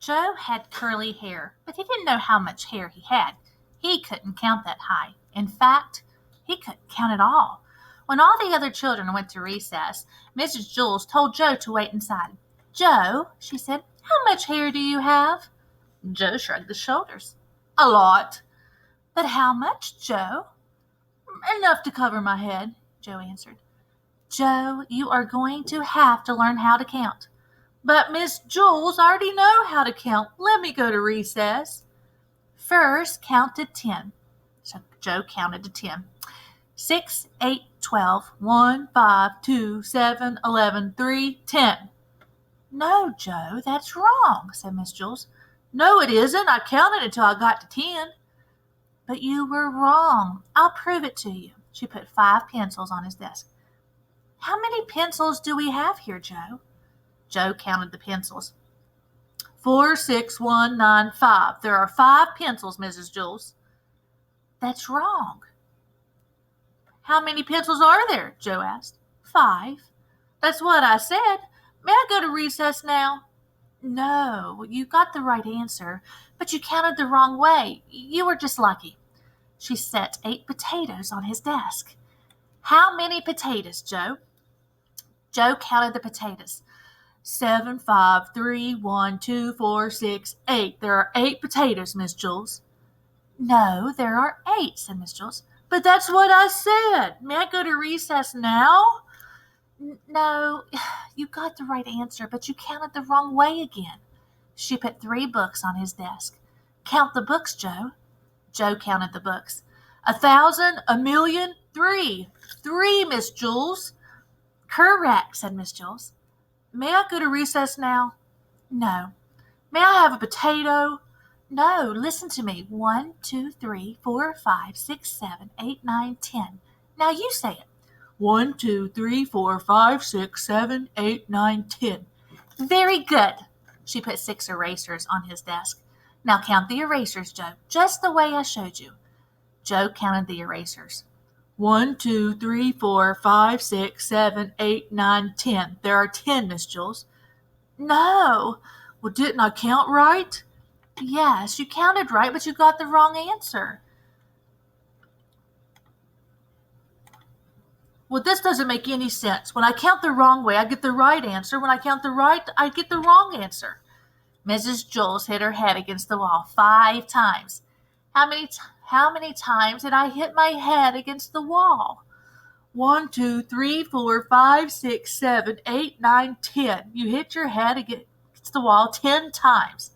Joe had curly hair, but he didn't know how much hair he had. He couldn't count that high. In fact, he couldn't count at all. When all the other children went to recess, Mrs. Jules told Joe to wait inside. "Joe," she said, "how much hair do you have?" Joe shrugged his shoulders. "A lot." "But how much, Joe?" "Enough to cover my head," Joe answered. "Joe, you are going to have to learn how to count." "But Miss Jules, I already know how to count. Let me go to recess." "First, count to 10. So Joe counted to 10. 6, 8, 12, 1, 5, 2, 7, 11, 3, 10. "No, Joe, that's wrong," said Miss Jules. "No, it isn't. I counted until I got to 10. "But you were wrong. I'll prove it to you." She put 5 pencils on his desk. "How many pencils do we have here, Joe?" Joe counted the pencils. 4, 6, 1, 9, 5. "There are 5 pencils, Mrs. Jules." "That's wrong." "How many pencils are there?" Joe asked. 5. "That's what I said. May I go to recess now?" "No, you got the right answer, but you counted the wrong way. You were just lucky." She set 8 potatoes on his desk. "How many potatoes, Joe?" Joe counted the potatoes. 7, 5, 3, 1, 2, 4, 6, 8. "There are 8 potatoes, Miss Jules." "No, there are 8, said Miss Jules. "But that's what I said. May I go to recess now?" "No, you got the right answer, but you counted the wrong way again." She put 3 books on his desk. "Count the books, Joe." Joe counted the books. 1,000, 1,000,000, 3. 3, Miss Jules. "Correct," said Miss Jules. "May I go to recess now?" "No." "May I have a potato?" "No, listen to me. 1, 2, 3, 4, 5, 6, 7, 8, 9, 10. Now you say it." 1, 2, 3, 4, 5, 6, 7, 8, 9, 10. "Very good." She put 6 erasers on his desk. "Now count the erasers, Joe, just the way I showed you." Joe counted the erasers. 1, 2, 3, 4, 5, 6, 7, 8, 9, 10. "There are 10, Miss Jules." "No." "Well, didn't I count right?" "Yes, you counted right, but you got the wrong answer." "Well, this doesn't make any sense. When I count the wrong way, I get the right answer. When I count the right, I get the wrong answer." Mrs. Jules hit her head against the wall 5 times. How many times did I hit my head against the wall?" 1, 2, 3, 4, 5, 6, 7, 8, 9, 10. "You hit your head against the wall 10 times.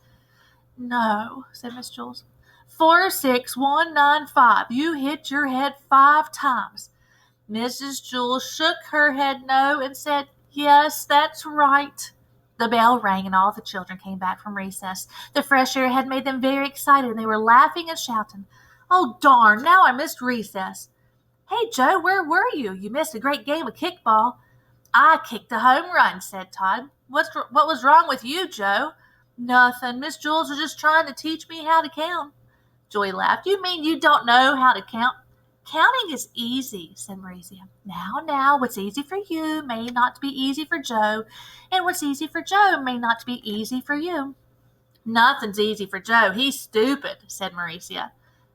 "No," said Miss Jules. 4, 6, 1, 9, 5. "You hit your head 5 times. Mrs. Jules shook her head no and said, "Yes, that's right." The bell rang and all the children came back from recess. The fresh air had made them very excited and they were laughing and shouting. "Oh, darn, now I missed recess." "Hey, Joe, where were you? You missed a great game of kickball." "I kicked a home run," said Todd. What was wrong with you, Joe?" "Nothing. Miss Jules was just trying to teach me how to count." Joy laughed. "You mean you don't know how to count?" "Counting is easy," said Marisia. Now, what's easy for you may not be easy for Joe, and what's easy for Joe may not be easy for you." "Nothing's easy for Joe. He's stupid," said Marisia.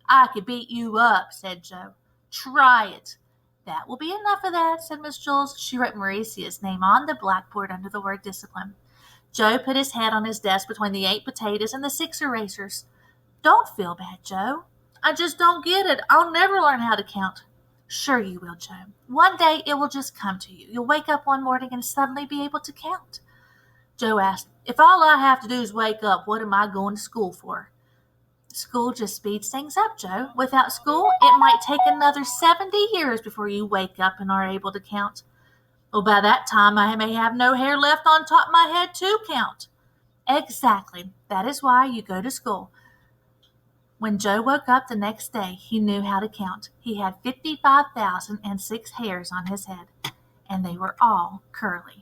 "I could beat you up," said Joe. "Try it." "That will be enough of that," said Miss Jules. She wrote Marisia's name on the blackboard under the word discipline. Joe put his head on his desk between the 8 potatoes and the 6 erasers. "Don't feel bad, Joe." "I just don't get it. I'll never learn how to count." "Sure you will, Joe. One day it will just come to you. You'll wake up one morning and suddenly be able to count." Joe asked, "If all I have to do is wake up, what am I going to school for?" "School just speeds things up, Joe. Without school, it might take another 70 years before you wake up and are able to count." "Well, by that time, I may have no hair left on top of my head to count." "Exactly. That is why you go to school." When Joe woke up the next day, he knew how to count. He had 55,006 hairs on his head, and they were all curly.